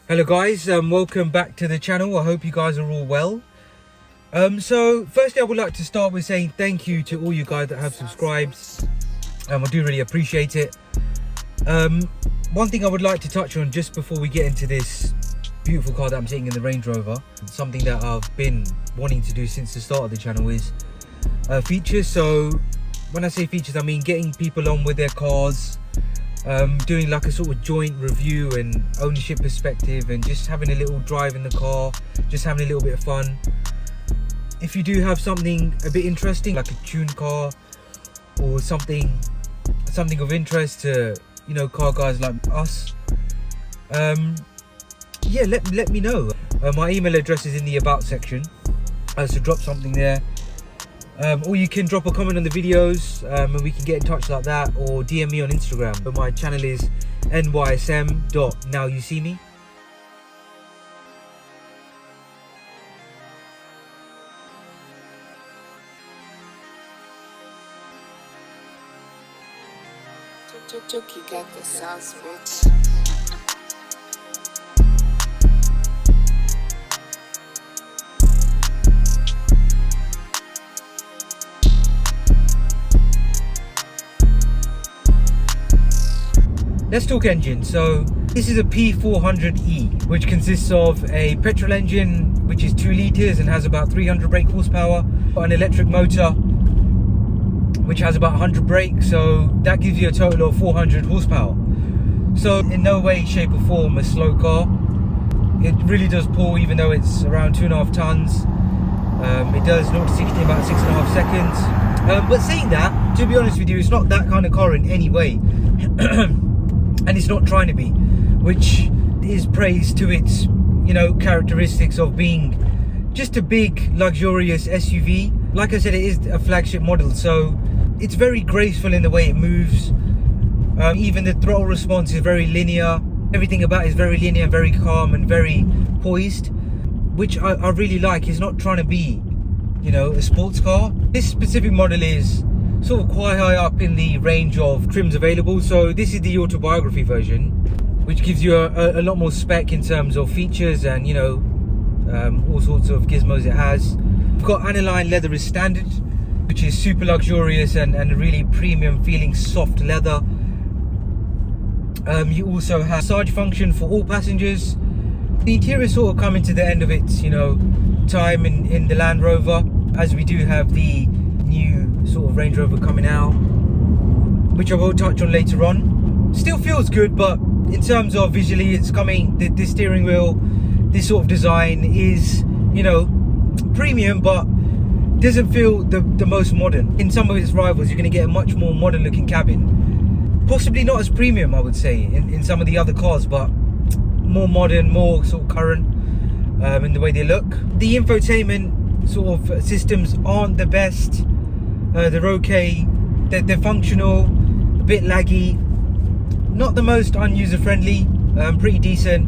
Hello guys, welcome back to the channel. I hope you guys are all well. So firstly I would like to start with saying thank you to all you guys that have subscribed. I do really appreciate it. One thing I would like to touch on just before we get into this beautiful car that I'm sitting in, the Range Rover, something that I've been wanting to do since the start of the channel is features. So when I say features, I mean getting people on with their cars, doing like a sort of joint review and ownership perspective, and just having a little drive in the car, just having a little bit of fun. If you do have something a bit interesting, like a tuned car or something of interest to, you know, car guys like us, yeah, let me know. My email address is in the about section, so drop something there. Or you can drop a comment on the videos, and we can get in touch like that, or DM me on Instagram. But my channel is nysm.nowyouseeme. You got the sauce, bitch. Let's talk engine. So this is a P400E, which consists of a petrol engine, which is 2 litres and has about 300 brake horsepower, an electric motor, which has about 100 brake, so that gives you a total of 400 horsepower. So in no way, shape or form a slow car. It really does pull, even though it's around 2.5 tons. It does 0 to 60 in about 6.5 seconds. But saying that, to be honest with you, it's not that kind of car in any way. And it's not trying to be, which is praise to its, you know, characteristics of being just a big luxurious SUV. Like I said, it is a flagship model, so it's very graceful in the way it moves. Even the throttle response is very linear. Everything about it is very linear, very calm and very poised, which I really like. It's not trying to be, you know, a sports car. This specific model is sort of quite high up in the range of trims available. So this is the Autobiography version, which gives you a lot more spec in terms of features and, you know, all sorts of gizmos it has. We've got aniline leather as standard, which is super luxurious and a really premium feeling soft leather. You also have massage function for all passengers. The interior is sort of coming to the end of its, you know, time in the Land Rover, as we do have the new sort of Range Rover coming out, which I will touch on later on. Still feels good, but in terms of visually, it's coming, the steering wheel, this sort of design is, you know, premium, but doesn't feel the most modern. In some of its rivals, you're going to get a much more modern looking cabin, possibly not as premium, I would say, in some of the other cars, but more modern, more sort of current in the way they look. The infotainment sort of systems aren't the best. They're okay, they're functional, a bit laggy, not the most user friendly, pretty decent,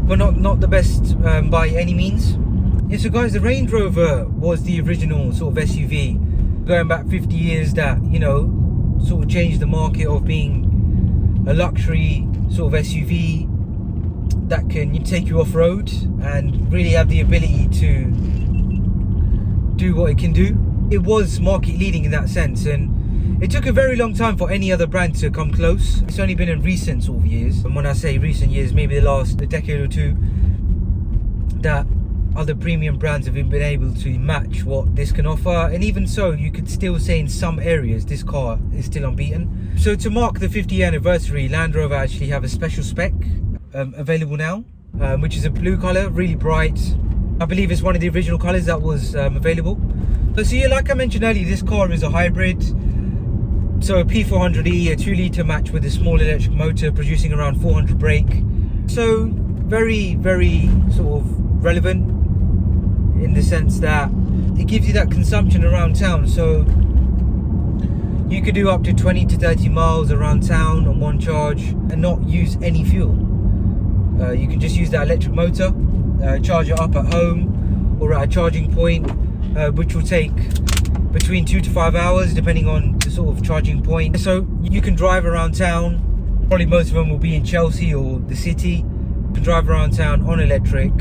but not the best by any means. Yeah, so guys, the Range Rover was the original sort of SUV going back 50 years that, you know, sort of changed the market of being a luxury sort of SUV that can take you off-road and really have the ability to do what it can do. It was market leading in that sense, and it took a very long time for any other brand to come close. It's only been in recent sort of years, and when I say recent years, maybe the last decade or two, that other premium brands have been able to match what this can offer. And even so, you could still say in some areas this car is still unbeaten. So to mark the 50th anniversary, Land Rover actually have a special spec available now, which is a blue color, really bright. I believe it's one of the original colors that was available. So yeah, like I mentioned earlier, this car is a hybrid. So a P400E, a 2 litre match with a small electric motor producing around 400 brake. So very, very sort of relevant in the sense that it gives you that consumption around town. So you could do up to 20 to 30 miles around town on one charge and not use any fuel. You can just use that electric motor, charge it up at home or at a charging point, which will take between 2 to 5 hours depending on the sort of charging point. So you can drive around town. Probably most of them will be in Chelsea or the city, can drive around town on electric,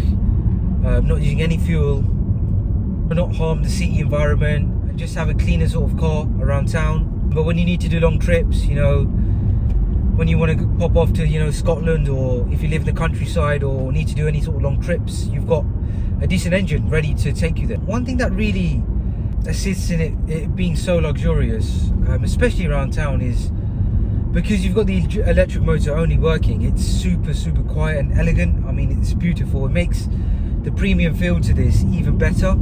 not using any fuel, not harm the city environment, and just have a cleaner sort of car around town. But when you need to do long trips, you know, when you want to pop off to, you know, Scotland, or if you live in the countryside or need to do any sort of long trips, you've got a decent engine ready to take you there. One thing that really assists in it being so luxurious, especially around town, is because you've got the electric motor only working, it's super quiet and elegant. I mean, it's beautiful. It makes the premium feel to this even better.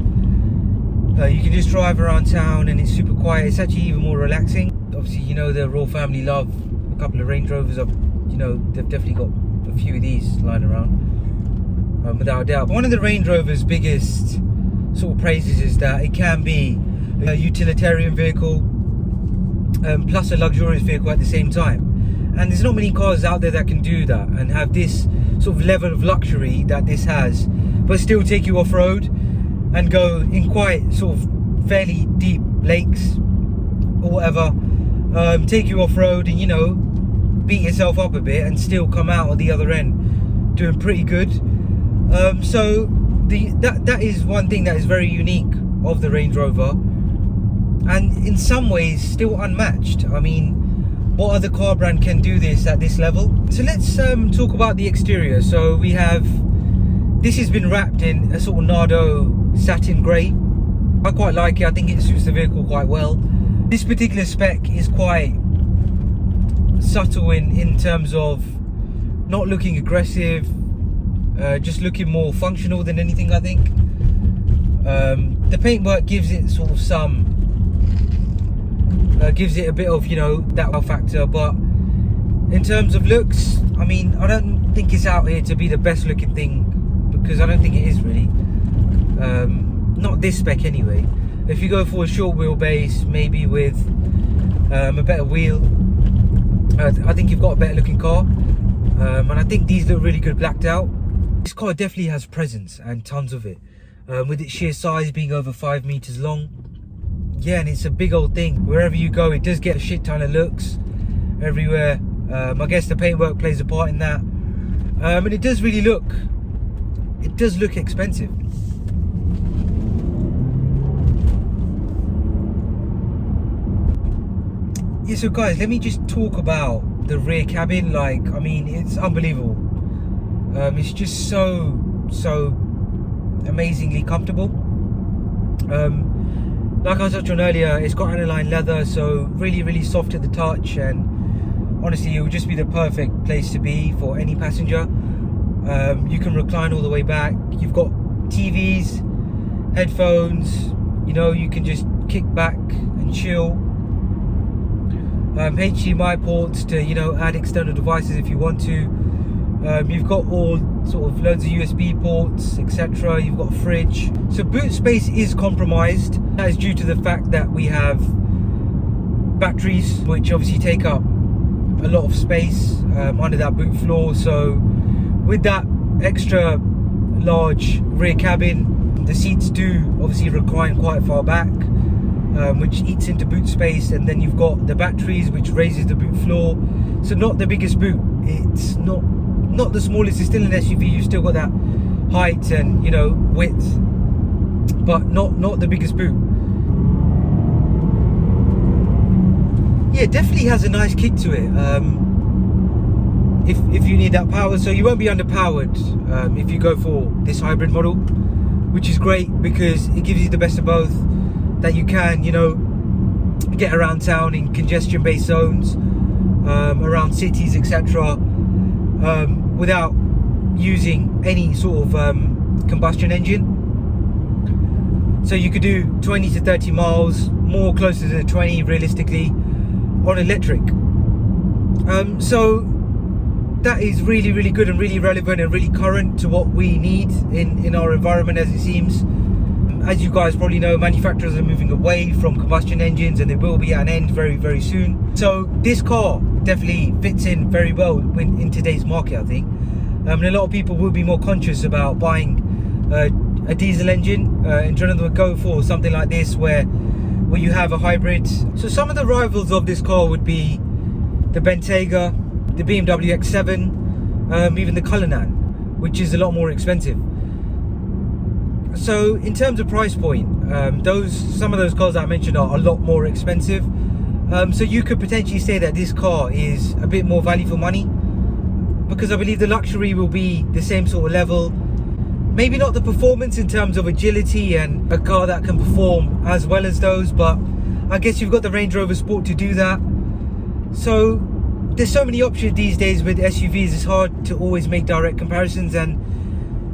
You can just drive around town and it's super quiet. It's actually even more relaxing. Obviously, you know, the Royal family love a couple of Range Rovers. You know, they've definitely got a few of these lying around, without a doubt. One of the Range Rover's biggest sort of praises is that it can be a utilitarian vehicle, plus a luxurious vehicle at the same time. And there's not many cars out there that can do that and have this sort of level of luxury that this has, but still take you off-road and go in quite sort of fairly deep lakes or whatever, take you off-road and, you know, beat yourself up a bit and still come out at the other end doing pretty good. So that is one thing that is very unique of the Range Rover, and in some ways still unmatched. I mean, what other car brand can do this at this level? So let's talk about the exterior. So we have, this has been wrapped in a sort of Nardo satin grey. I quite like it. I think it suits the vehicle quite well. This particular spec is quite subtle in terms of not looking aggressive, just looking more functional than anything, I think. The paintwork gives it sort of some, gives it a bit of, you know, that wow factor, but in terms of looks, I mean, I don't think it's out here to be the best looking thing, because I don't think it is really. Not this spec anyway. If you go for a short wheelbase, maybe with a better wheel, I think you've got a better looking car. And I think these look really good blacked out. This car definitely has presence, and tons of it, with its sheer size being over 5 meters long. Yeah, and it's a big old thing. Wherever you go, it does get a shit ton of looks everywhere. I guess the paintwork plays a part in that, and it does really look, it does look expensive. Yeah, so guys, let me just talk about the rear cabin. Like, I mean, it's unbelievable. It's just so amazingly comfortable. Like I touched on earlier, it's got aniline leather, so really soft at the touch, and honestly, it would just be the perfect place to be for any passenger. You can recline all the way back. You've got TVs, headphones, you know, you can just kick back and chill. HDMI ports to, you know, add external devices if you want to. You've got all sort of loads of USB ports, etc. You've got a fridge. So boot space is compromised. That is due to the fact that we have batteries, which obviously take up a lot of space under that boot floor. So with that extra large rear cabin, the seats do obviously recline quite far back, which eats into boot space. And then you've got the batteries, which raises the boot floor. So not the biggest boot. It's not the smallest. It's still an SUV. You've still got that height and, you know, width, but not the biggest boot. Yeah, it definitely has a nice kick to it. If you need that power, so you won't be underpowered if you go for this hybrid model, which is great because it gives you the best of both. That you can, you know, get around town in congestion-based zones, around cities, etc. Without using any sort of combustion engine. So you could do 20 to 30 miles, more closer to 20 realistically, on electric. So that is really good and really relevant and really current to what we need in our environment, as it seems. As you guys probably know, manufacturers are moving away from combustion engines, and they will be at an end very soon. So this car definitely fits in very well in today's market, I think. And a lot of people will be more conscious about buying a diesel engine and trying to go for something like this where you have a hybrid. So some of the rivals of this car would be the Bentayga, the BMW X7, even the Cullinan. which is a lot more expensive. So in terms of price point, some of those cars that I mentioned are a lot more expensive. So you could potentially say that this car is a bit more value for money, because I believe the luxury will be the same sort of level. Maybe not the performance in terms of agility and a car that can perform as well as those, but I guess you've got the Range Rover Sport to do that. So there's so many options these days with SUVs, it's hard to always make direct comparisons, and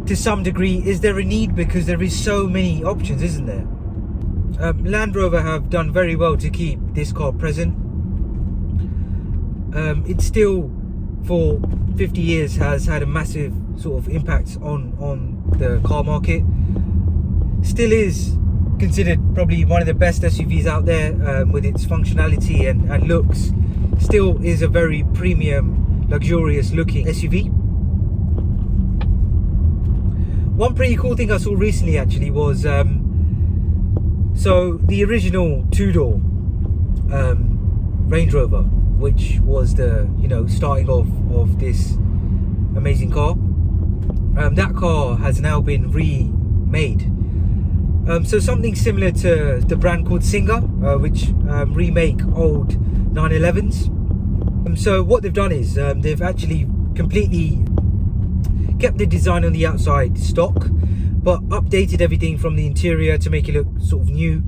to some degree, is there a need? Because there is so many options, isn't there? Land Rover have done very well to keep this car present. It still, for 50 years, has had a massive sort of impact on the car market. Still is considered probably one of the best SUVs out there, with its functionality and looks. Still is a very premium, luxurious looking SUV. One pretty cool thing I saw recently actually was so the original two-door Range Rover, which was the starting of this amazing car, that car has now been remade. So something similar to the brand called Singer, which remake old 911s. So what they've done is they've actually completely kept the design on the outside stock, but updated everything from the interior to make it look sort of new.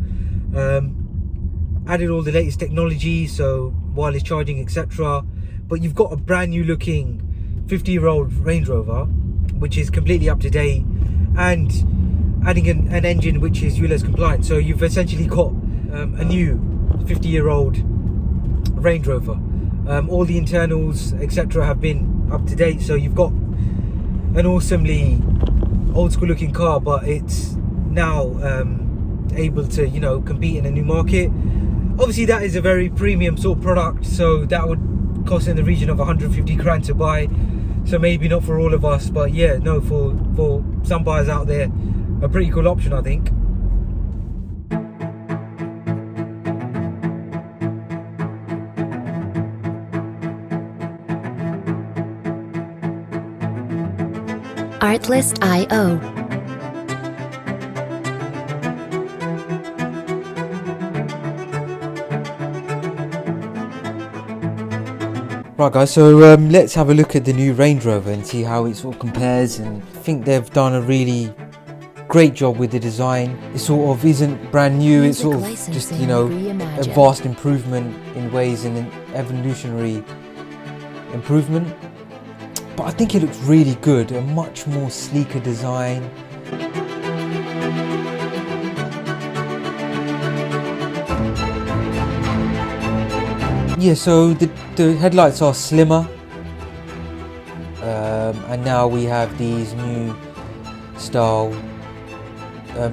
Added all the latest technology, so wireless charging, etc. But you've got a brand new looking 50-year-old Range Rover, which is completely up to date, and adding an engine which is ULEZ compliant. So you've essentially got a new 50-year-old Range Rover. All the internals, etc. have been up to date, so you've got an awesomely old school looking car, but it's now able to compete in a new market. Obviously that is a very premium sort of product, so that would cost in the region of 150 grand to buy, so maybe not for all of us, but yeah, no, for some buyers out there, a pretty cool option, I think. Artlist.io. Right guys, so let's have a look at the new Range Rover and see how it sort of compares, and I think they've done a really great job with the design. It sort of isn't brand new, it's sort of just a vast improvement in ways, and an evolutionary improvement. But I think it looks really good, a much more sleeker design. Yeah, so the headlights are slimmer, and now we have these new style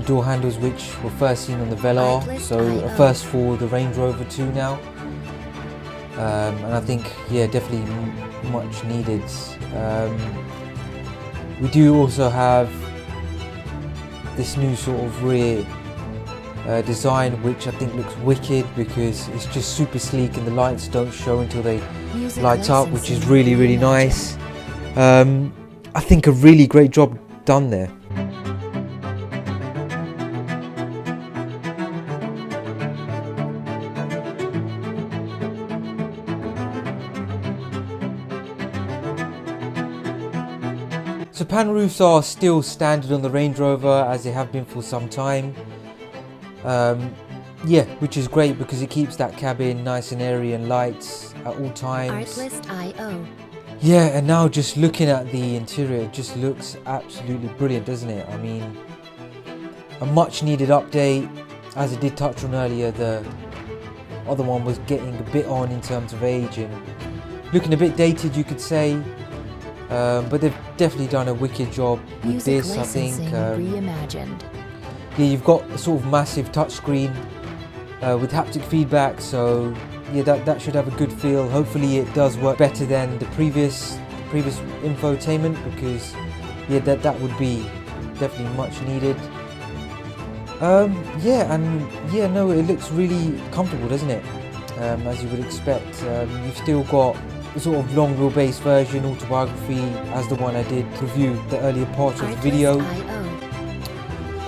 door handles, which were first seen on the Velar, so a first for the Range Rover 2 now. And I think, yeah, definitely much needed. We do also have this new sort of rear design, which I think looks wicked because it's just super sleek and the lights don't show until they light up, which is really, really nice. I think a really great job done there. So pan roofs are still standard on the Range Rover, as they have been for some time. Yeah, which is great because it keeps that cabin nice and airy and light at all times. Artlist.io. Yeah, and now just looking at the interior, it just looks absolutely brilliant, doesn't it? I mean, a much needed update. As I did touch on earlier, the other one was getting a bit on in terms of age and looking a bit dated, you could say. But they've definitely done a wicked job with this, I think. Reimagined. Yeah, you've got a sort of massive touchscreen with haptic feedback, so yeah, that should have a good feel. Hopefully it does work better than the previous infotainment, because yeah, that would be definitely much needed. Yeah, and yeah, no, it looks really comfortable, doesn't it? As you would expect. You've still got sort of long wheelbase version autobiography as the one I did review the earlier part of the video.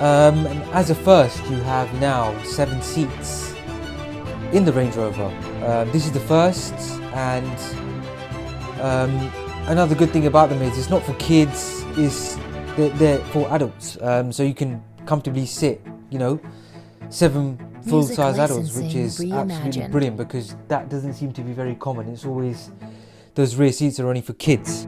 And as a first, you have now 7 seats in the Range Rover. This is the first, and another good thing about them is it's not for kids, they're for adults. So you can comfortably sit, 7 full-size adults, which is absolutely brilliant, because that doesn't seem to be very common. It's always those rear seats are only for kids.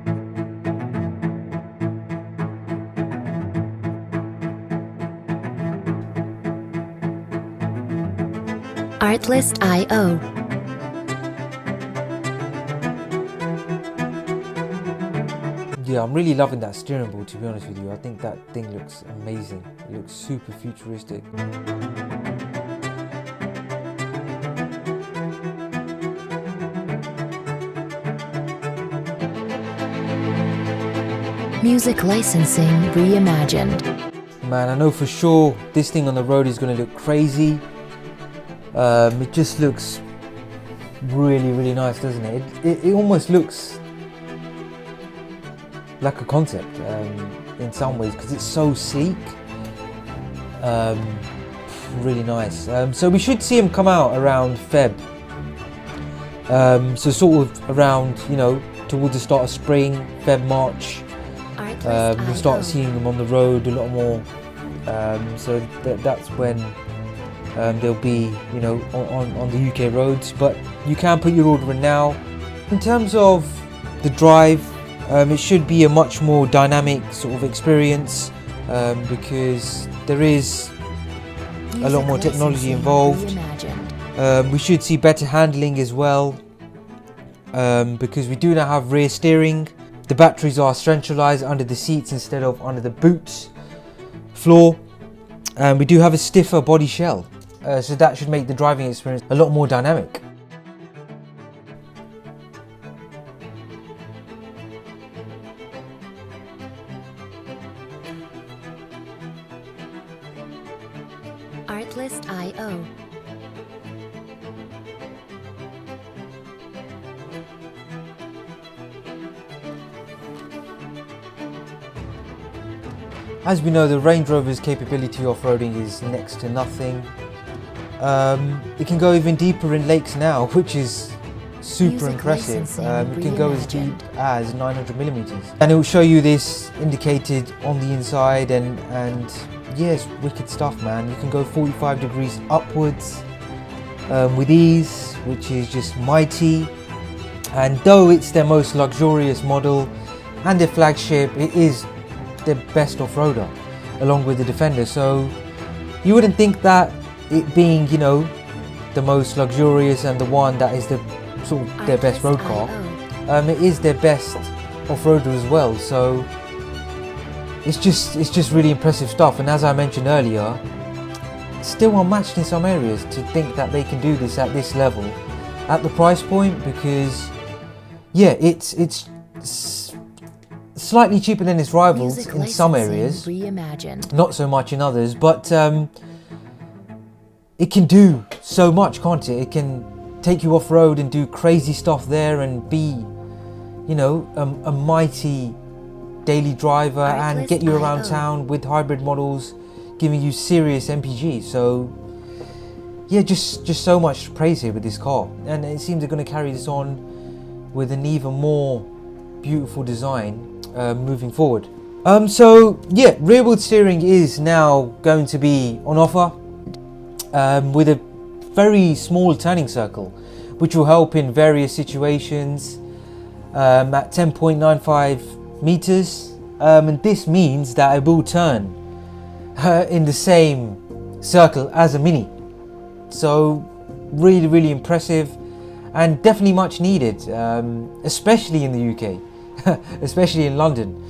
Artlist.io. Yeah, I'm really loving that steering wheel, to be honest with you. I think that thing looks amazing. It looks super futuristic. Music licensing reimagined. Man, I know for sure this thing on the road is going to look crazy. It just looks really, really nice, doesn't it? It almost looks like a concept in some ways, because it's so sleek. Really nice. So we should see him come out around Feb. So sort of around, towards the start of spring, Feb, March. We'll start seeing them on the road a lot more. So that's when they'll be, on the UK roads. But you can put your order in now. In terms of the drive, it should be a much more dynamic sort of experience, because there is a lot more technology involved. We should see better handling as well, because we do now have rear steering. The batteries are centralized under the seats instead of under the boot floor. And we do have a stiffer body shell, so that should make the driving experience a lot more dynamic. Artlist.io. As we know, the Range Rover's capability off-roading is next to nothing. It can go even deeper in lakes now, which is super impressive. It can go as deep as 900mm. And it will show you this indicated on the inside, and yes, wicked stuff, man. You can go 45 degrees upwards with ease, which is just mighty. And though it's their most luxurious model and their flagship, it is their best off-roader along with the Defender. So you wouldn't think that it being, the most luxurious and the one that is the sort of their best road car, it is their best off-roader as well. So it's just really impressive stuff. And as I mentioned earlier, still unmatched in some areas. To think that they can do this at this level, at the price point, because yeah, it's slightly cheaper than its rivals in some areas, not so much in others, but it can do so much, can't it? It can take you off-road and do crazy stuff there and be, a mighty daily driver, and get you around town with hybrid models, giving you serious MPG. So yeah, just so much praise here with this car, and it seems they're going to carry this on with an even more beautiful design moving forward. So yeah, rear wheel steering is now going to be on offer with a very small turning circle, which will help in various situations at 10.95 meters, and this means that it will turn in the same circle as a Mini. So really, really impressive, and definitely much needed, especially in the UK. Especially in London.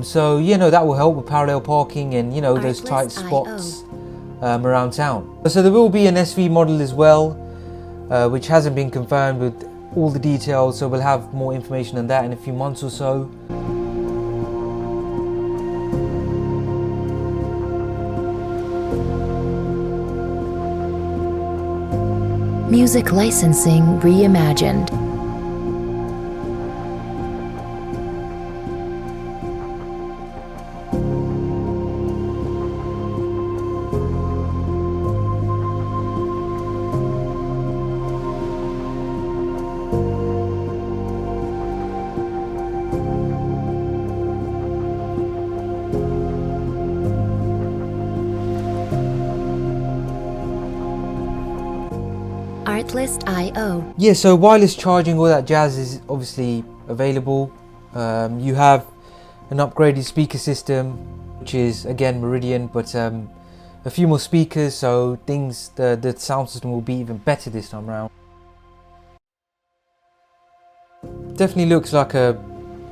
So that will help with parallel parking and those tight spots around town. So there will be an SV model as well, which hasn't been confirmed with all the details, so we'll have more information on that in a few months or so. Music licensing reimagined. Artlist.io. Yeah, so wireless charging, all that jazz is obviously available. You have an upgraded speaker system, which is again Meridian, but a few more speakers, so the sound system will be even better this time around. Definitely looks like a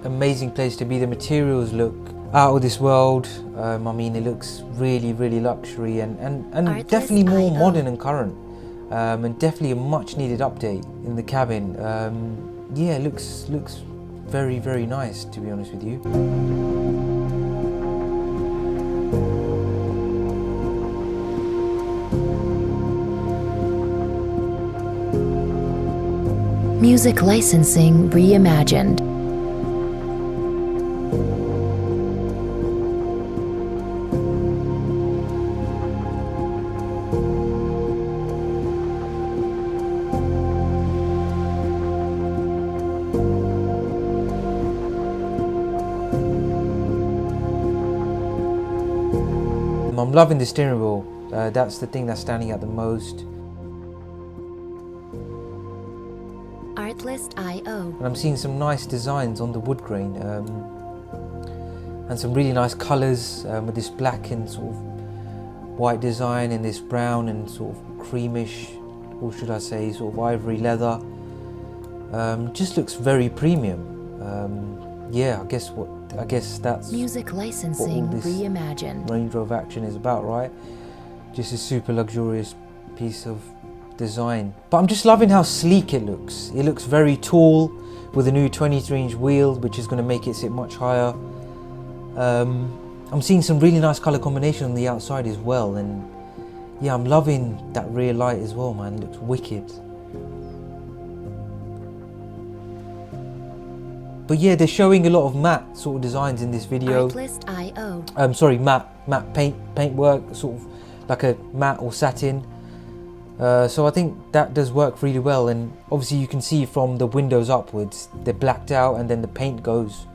amazing place to be. The materials look out of this world. I mean, it looks really, really luxury and definitely more modern and current. And definitely a much needed update in the cabin. Yeah, it looks very, very nice, to be honest with you. Music licensing reimagined. I'm loving the steering wheel. That's the thing that's standing out the most. Artlist.io. And I'm seeing some nice designs on the wood grain, and some really nice colours with this black and sort of white design and this brown and sort of creamish, or should I say sort of ivory leather. Just looks very premium. Yeah, I guess that's Music licensing what all this reimagined. Range Rover action is about, right? Just a super luxurious piece of design. But I'm just loving how sleek it looks. It looks very tall with a new 23-inch wheel, which is going to make it sit much higher. I'm seeing some really nice colour combination on the outside as well, and yeah, I'm loving that rear light as well, man. It looks wicked. But yeah, they're showing a lot of matte sort of designs in this video. Artlist.io. Sorry, matte paint work, sort of like a matte or satin. So I think that does work really well, and obviously you can see from the windows upwards they're blacked out, and then the paint goes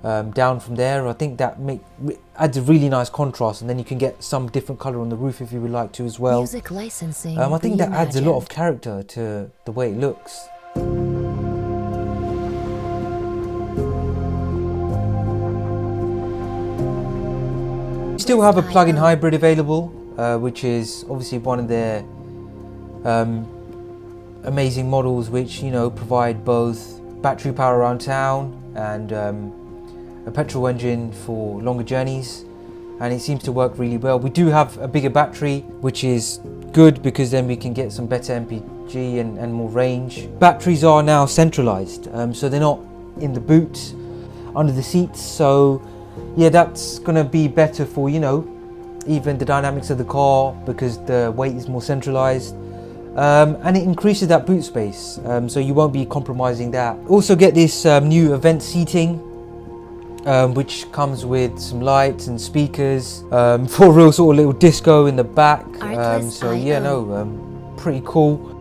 down from there. I think that adds a really nice contrast, and then you can get some different colour on the roof if you would like to as well. Music licensing I think that adds a lot of reimagined. character to the way it looks. We still have a plug-in hybrid available, which is obviously one of their amazing models, which, you know, provide both battery power around town and a petrol engine for longer journeys, and it seems to work really well. We do have a bigger battery, which is good because then we can get some better MPG and more range. Batteries are now centralized, so they're not in the boot under the seats, so yeah, that's gonna be better for, you know, even the dynamics of the car, because the weight is more centralized. And it increases that boot space, so you won't be compromising that. Also get this new event seating, which comes with some lights and speakers, for a real sort of little disco in the back. So yeah, no, pretty cool.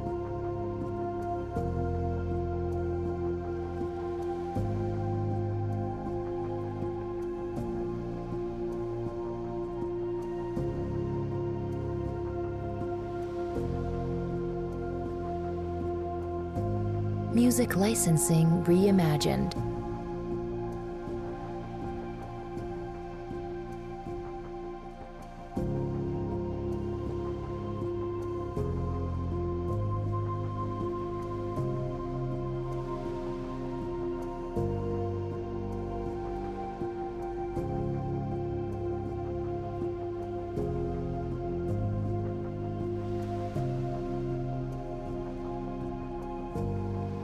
Music licensing reimagined.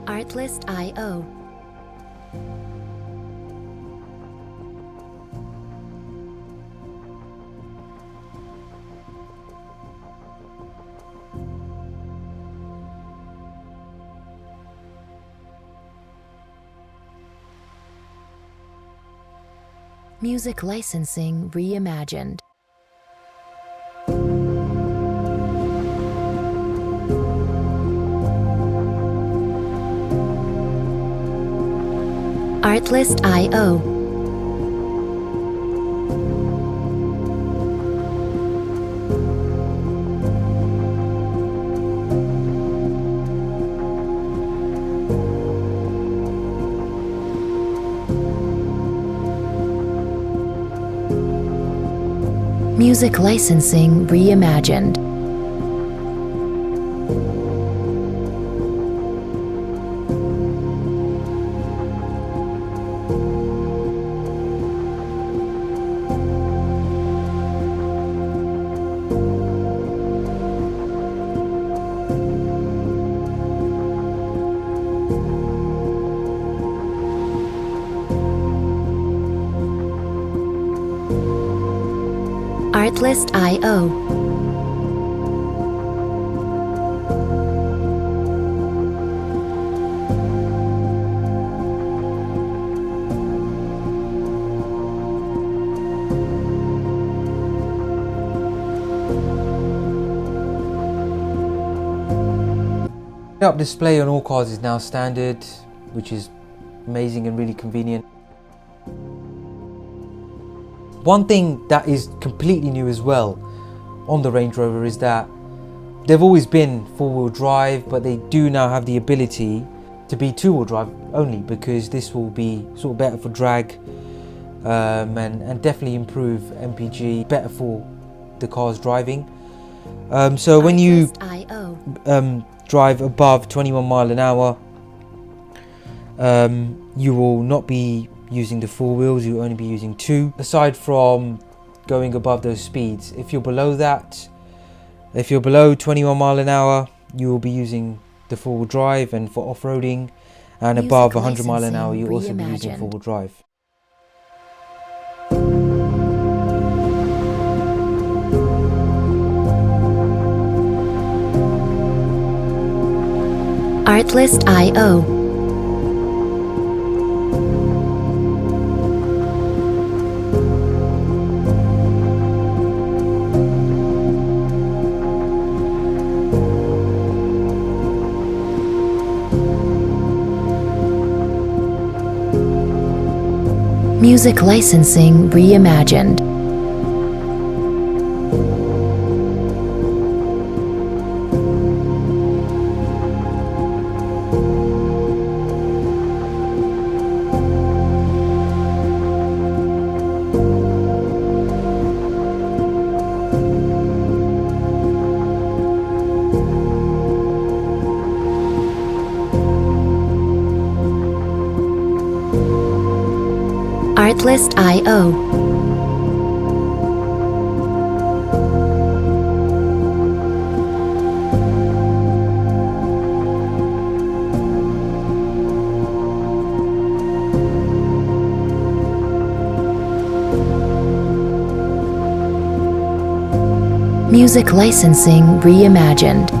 Artlist.io. Music licensing reimagined. Artlist.io. Music licensing reimagined. Artlist.io. Up display on all cars is now standard, which is amazing and really convenient. One thing that is completely new as well on the Range Rover is that they've always been four-wheel drive, but they do now have the ability to be two-wheel drive only, because this will be sort of better for drag and definitely improve MPG, better for the car's driving. So when you drive above 21 mile an hour, you will not be using the four wheels, you will only be using two. Aside from going above those speeds, if you're below that, if you're below 21 mile an hour, you will be using the four-wheel drive, and for off-roading, and above 100 mile an hour, you'll also be using four-wheel drive. Artlist.io. Music licensing reimagined. Artlist.io. Music licensing reimagined.